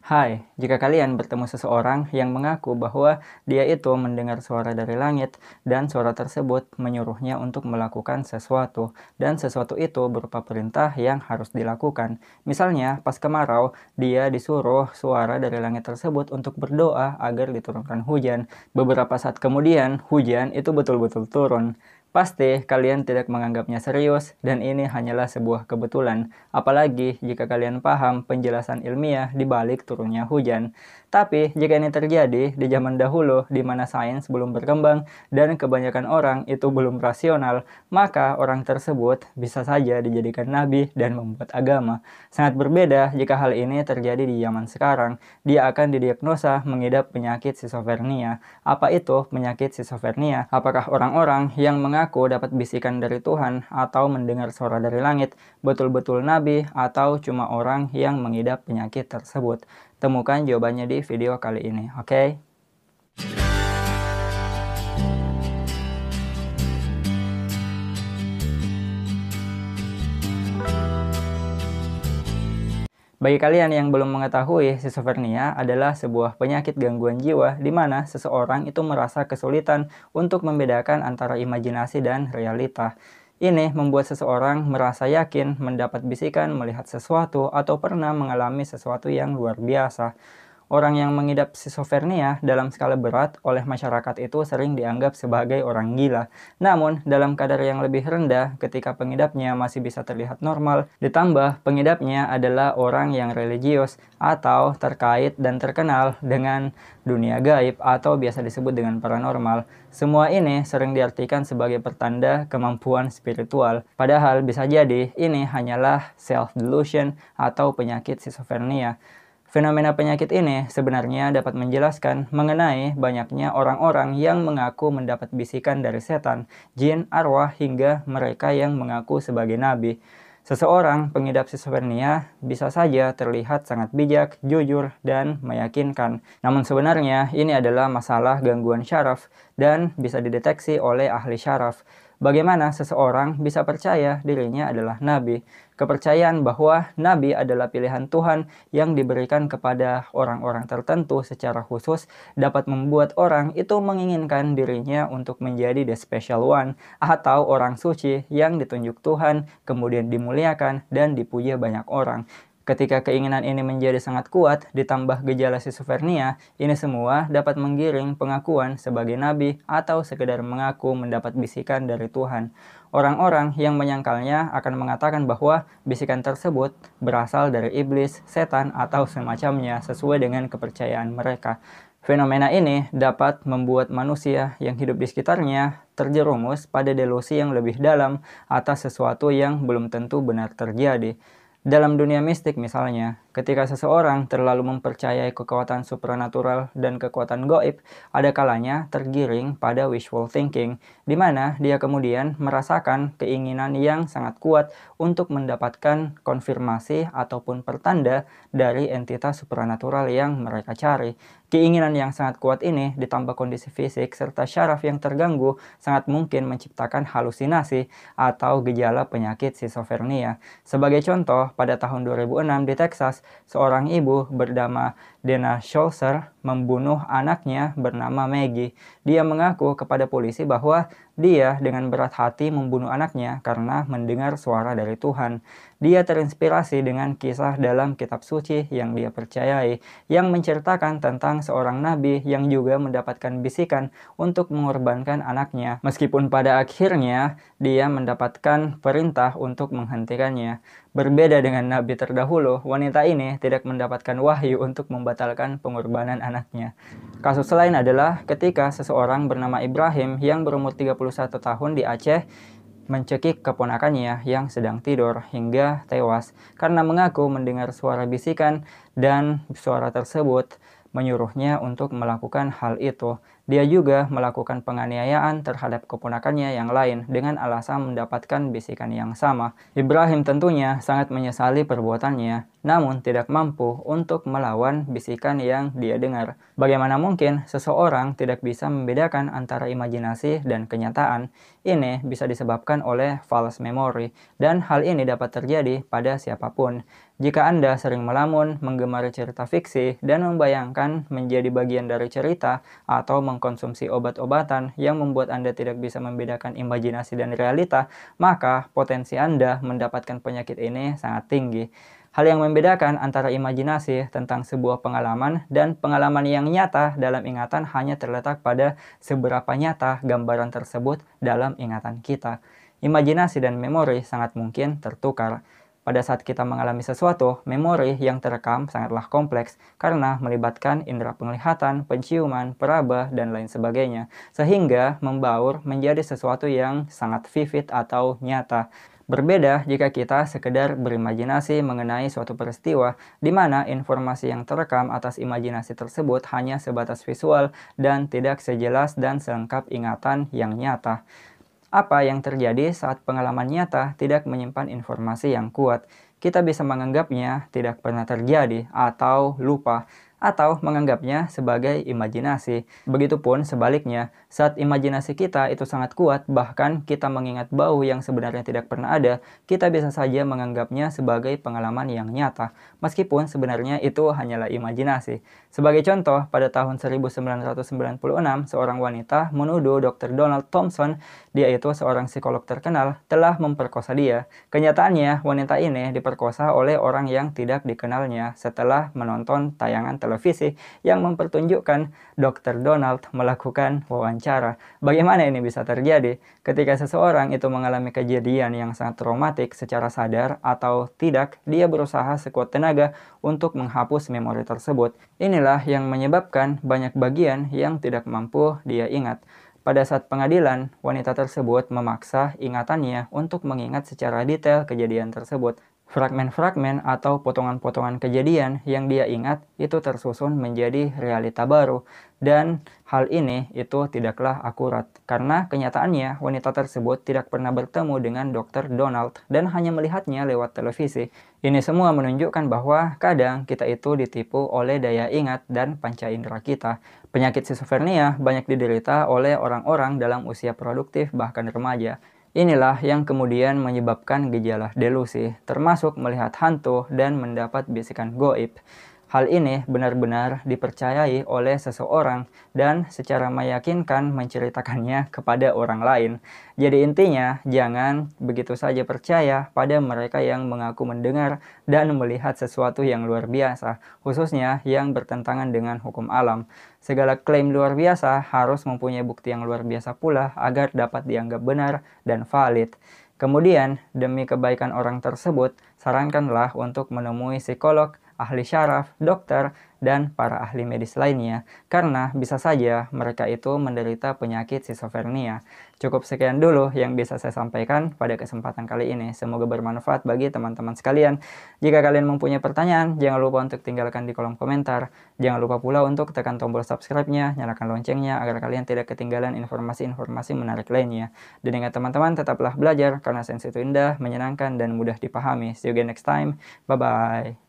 Hai, jika kalian bertemu seseorang yang mengaku bahwa dia itu mendengar suara dari langit dan suara tersebut menyuruhnya untuk melakukan sesuatu dan sesuatu itu berupa perintah yang harus dilakukan. Misalnya, pas kemarau, dia disuruh suara dari langit tersebut untuk berdoa agar diturunkan hujan. Beberapa saat kemudian, hujan itu betul-betul turun. Pasti kalian tidak menganggapnya serius dan ini hanyalah sebuah kebetulan. Apalagi jika kalian paham penjelasan ilmiah di balik turunnya hujan. Tapi jika ini terjadi di zaman dahulu di mana sains belum berkembang dan kebanyakan orang itu belum rasional, maka orang tersebut bisa saja dijadikan nabi dan membuat agama. Sangat berbeda jika hal ini terjadi di zaman sekarang. Dia akan didiagnosa mengidap penyakit schizophrenia. Apa itu penyakit schizophrenia? Apakah orang-orang yang mengaku dapat bisikan dari Tuhan atau mendengar suara dari langit betul-betul nabi atau cuma orang yang mengidap penyakit tersebut? Temukan jawabannya di video kali ini, oke? Bagi kalian yang belum mengetahui, schizophrenia adalah sebuah penyakit gangguan jiwa di mana seseorang itu merasa kesulitan untuk membedakan antara imajinasi dan realita. Ini membuat seseorang merasa yakin mendapat bisikan, melihat sesuatu, atau pernah mengalami sesuatu yang luar biasa. Orang yang mengidap schizophrenia dalam skala berat oleh masyarakat itu sering dianggap sebagai orang gila. Namun, dalam kadar yang lebih rendah, ketika pengidapnya masih bisa terlihat normal, ditambah pengidapnya adalah orang yang religius atau terkait dan terkenal dengan dunia gaib atau biasa disebut dengan paranormal. Semua ini sering diartikan sebagai pertanda kemampuan spiritual. Padahal bisa jadi ini hanyalah self-delusion atau penyakit schizophrenia. Fenomena penyakit ini sebenarnya dapat menjelaskan mengenai banyaknya orang-orang yang mengaku mendapat bisikan dari setan, jin, arwah, hingga mereka yang mengaku sebagai nabi. Seseorang pengidap schizophrenia bisa saja terlihat sangat bijak, jujur, dan meyakinkan. Namun sebenarnya ini adalah masalah gangguan syaraf dan bisa dideteksi oleh ahli syaraf. Bagaimana seseorang bisa percaya dirinya adalah nabi? Kepercayaan bahwa nabi adalah pilihan Tuhan yang diberikan kepada orang-orang tertentu secara khusus dapat membuat orang itu menginginkan dirinya untuk menjadi the special one atau orang suci yang ditunjuk Tuhan, kemudian dimuliakan dan dipuja banyak orang. Ketika keinginan ini menjadi sangat kuat, ditambah gejala schizophrenia, ini semua dapat menggiring pengakuan sebagai nabi atau sekedar mengaku mendapat bisikan dari Tuhan. Orang-orang yang menyangkalnya akan mengatakan bahwa bisikan tersebut berasal dari iblis, setan, atau semacamnya sesuai dengan kepercayaan mereka. Fenomena ini dapat membuat manusia yang hidup di sekitarnya terjerumus pada delusi yang lebih dalam atas sesuatu yang belum tentu benar terjadi. Dalam dunia mistik misalnya, ketika seseorang terlalu mempercayai kekuatan supranatural dan kekuatan goib, ada kalanya tergiring pada wishful thinking, di mana dia kemudian merasakan keinginan yang sangat kuat untuk mendapatkan konfirmasi ataupun pertanda dari entitas supranatural yang mereka cari. Keinginan yang sangat kuat ini ditambah kondisi fisik serta syaraf yang terganggu sangat mungkin menciptakan halusinasi atau gejala penyakit schizophrenia. Sebagai contoh, pada tahun 2006 di Texas, seorang ibu bernama Dana Scholzer membunuh anaknya bernama Maggie. Dia mengaku kepada polisi bahwa dia dengan berat hati membunuh anaknya karena mendengar suara dari Tuhan. Dia terinspirasi dengan kisah dalam kitab suci yang dia percayai, yang menceritakan tentang seorang nabi yang juga mendapatkan bisikan untuk mengorbankan anaknya, meskipun pada akhirnya dia mendapatkan perintah untuk menghentikannya. Berbeda dengan nabi terdahulu, wanita ini tidak mendapatkan wahyu untuk membatalkan pengorbanan anaknya. Kasus lain adalah ketika seseorang bernama Ibrahim yang berumur 31 tahun di Aceh mencekik keponakannya yang sedang tidur hingga tewas karena mengaku mendengar suara bisikan dan suara tersebut menyuruhnya untuk melakukan hal itu. Dia juga melakukan penganiayaan terhadap keponakannya yang lain dengan alasan mendapatkan bisikan yang sama. Ibrahim tentunya sangat menyesali perbuatannya, namun tidak mampu untuk melawan bisikan yang dia dengar. Bagaimana mungkin seseorang tidak bisa membedakan antara imajinasi dan kenyataan? Ini bisa disebabkan oleh false memory, dan hal ini dapat terjadi pada siapapun. Jika Anda sering melamun, menggemari cerita fiksi, dan membayangkan menjadi bagian dari cerita atau mengkonsumsi obat-obatan yang membuat Anda tidak bisa membedakan imajinasi dan realita, maka potensi Anda mendapatkan penyakit ini sangat tinggi. Hal yang membedakan antara imajinasi tentang sebuah pengalaman dan pengalaman yang nyata dalam ingatan hanya terletak pada seberapa nyata gambaran tersebut dalam ingatan kita. Imajinasi dan memori sangat mungkin tertukar. Pada saat kita mengalami sesuatu, memori yang terekam sangatlah kompleks karena melibatkan indera penglihatan, penciuman, peraba, dan lain sebagainya, sehingga membaur menjadi sesuatu yang sangat vivid atau nyata. Berbeda jika kita sekedar berimajinasi mengenai suatu peristiwa, di mana informasi yang terekam atas imajinasi tersebut hanya sebatas visual dan tidak sejelas dan selengkap ingatan yang nyata. Apa yang terjadi saat pengalaman nyata tidak menyimpan informasi yang kuat? Kita bisa menganggapnya tidak pernah terjadi atau lupa, atau menganggapnya sebagai imajinasi. Begitupun sebaliknya, saat imajinasi kita itu sangat kuat, bahkan kita mengingat bau yang sebenarnya tidak pernah ada, kita bisa saja menganggapnya sebagai pengalaman yang nyata, meskipun sebenarnya itu hanyalah imajinasi. Sebagai contoh, pada tahun 1996, seorang wanita menuduh Dr. Donald Thompson, dia itu seorang psikolog terkenal, telah memperkosa dia. Kenyataannya, wanita ini diperkosa oleh orang yang tidak dikenalnya setelah menonton tayangan televisi yang mempertunjukkan Dr. Donald melakukan wawancara. Bagaimana ini bisa terjadi? Ketika seseorang itu mengalami kejadian yang sangat traumatik secara sadar atau tidak, dia berusaha sekuat tenaga untuk menghapus memori tersebut. Inilah yang menyebabkan banyak bagian yang tidak mampu dia ingat. Pada saat pengadilan, wanita tersebut memaksa ingatannya untuk mengingat secara detail kejadian tersebut. Fragmen-fragmen atau potongan-potongan kejadian yang dia ingat itu tersusun menjadi realita baru. Dan hal ini itu tidaklah akurat. Karena kenyataannya wanita tersebut tidak pernah bertemu dengan Dr. Donald dan hanya melihatnya lewat televisi. Ini semua menunjukkan bahwa kadang kita itu ditipu oleh daya ingat dan panca indera kita. Penyakit skizofrenia banyak diderita oleh orang-orang dalam usia produktif bahkan remaja. Inilah yang kemudian menyebabkan gejala delusi, termasuk melihat hantu dan mendapat bisikan goib. Hal ini benar-benar dipercayai oleh seseorang dan secara meyakinkan menceritakannya kepada orang lain. Jadi intinya, jangan begitu saja percaya pada mereka yang mengaku mendengar dan melihat sesuatu yang luar biasa, khususnya yang bertentangan dengan hukum alam. Segala klaim luar biasa harus mempunyai bukti yang luar biasa pula agar dapat dianggap benar dan valid. Kemudian, demi kebaikan orang tersebut, sarankanlah untuk menemui psikolog, ahli syaraf, dokter, dan para ahli medis lainnya, karena bisa saja mereka itu menderita penyakit skizofrenia. Cukup sekian dulu yang bisa saya sampaikan pada kesempatan kali ini. Semoga bermanfaat bagi teman-teman sekalian. Jika kalian mempunyai pertanyaan, jangan lupa untuk tinggalkan di kolom komentar. Jangan lupa pula untuk tekan tombol subscribe-nya, nyalakan loncengnya agar kalian tidak ketinggalan informasi-informasi menarik lainnya. Dan ingat teman-teman, tetaplah belajar karena sains itu indah, menyenangkan, dan mudah dipahami. See you again next time. Bye-bye.